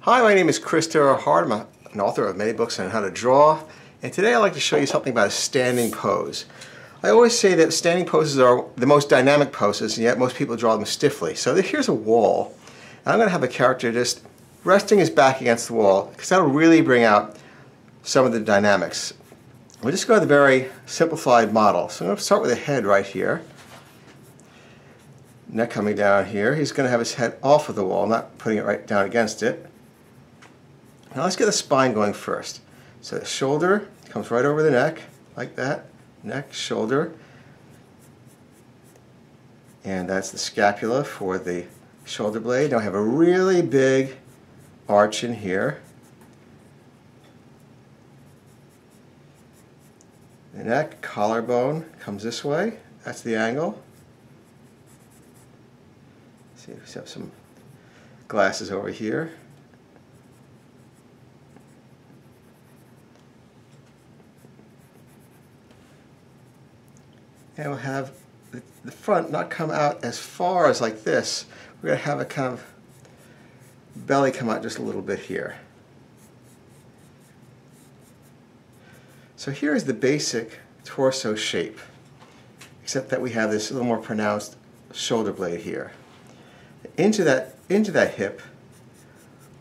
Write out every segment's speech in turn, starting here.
Hi, my name is Chris Terrahart. I'm an author of many books on how to draw, and today I'd like to show you something about a standing pose. I always say that standing poses are the most dynamic poses, and yet most people draw them stiffly. So here's a wall, and I'm going to have a character just resting his back against the wall, because that'll really bring out some of the dynamics. We'll just go to the very simplified model. So I'm going to start with a head right here. Neck coming down here. He's going to have his head off of the wall, not putting it right down against it. Now let's get the spine going first. So the shoulder comes right over the neck, like that. Neck, shoulder. And that's the scapula for the shoulder blade. Now I have a really big arch in here. The neck, collarbone comes this way. That's the angle. See, we have some glasses over here. And we'll have the front not come out as far as like this. We're going to have a kind of belly come out just a little bit here. So here is the basic torso shape, except that we have this little more pronounced shoulder blade here. Into that hip,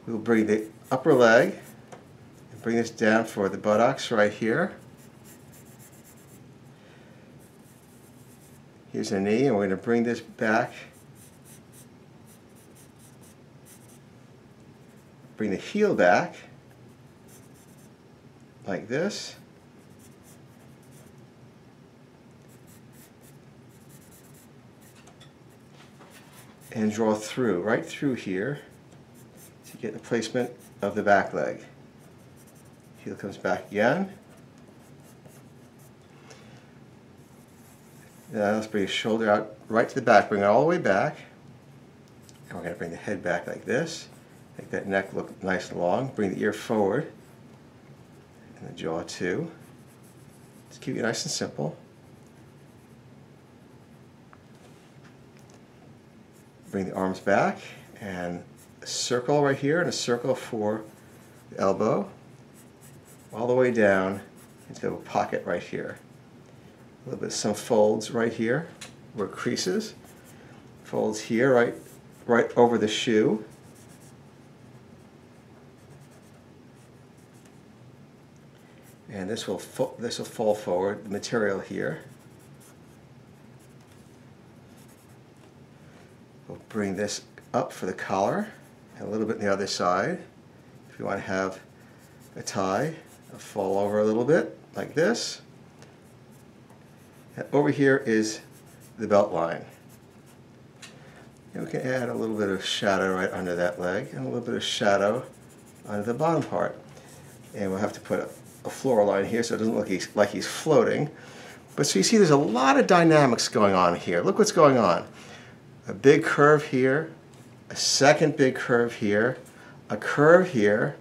we'll bring the upper leg and bring this down for the buttocks right here. Here's a knee, and we're going to bring this back. Bring the heel back, like this. And draw through, right through here, to get the placement of the back leg. Heel comes back again. Now let's bring the shoulder out right to the back, bring it all the way back. And we're going to bring the head back like this. Make that neck look nice and long. Bring the ear forward. And the jaw too. Just keep it nice and simple. Bring the arms back and a circle right here and a circle for the elbow. All the way down into a pocket right here. A little bit, some folds right here where it creases. Folds here, right over the shoe. And this will fall forward. The material here. We'll bring this up for the collar, and a little bit on the other side. If you want to have a tie, it'll fall over a little bit like this. Over here is the belt line. And we can add a little bit of shadow right under that leg and a little bit of shadow under the bottom part. And we'll have to put a floor line here so it doesn't look like he's floating. But so you see there's a lot of dynamics going on here. Look what's going on. A big curve here, a second big curve here, a curve here,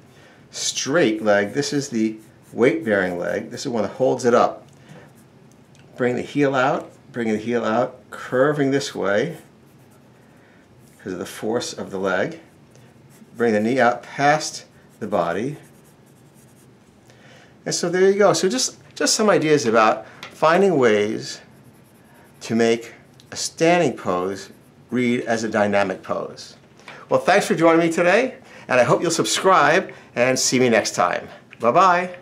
straight leg. This is the weight-bearing leg. This is one that holds it up. Bring the heel out, bringing the heel out, curving this way because of the force of the leg. Bring the knee out past the body. And so there you go. So just some ideas about finding ways to make a standing pose read as a dynamic pose. Well, thanks for joining me today, and I hope you'll subscribe and see me next time. Bye-bye.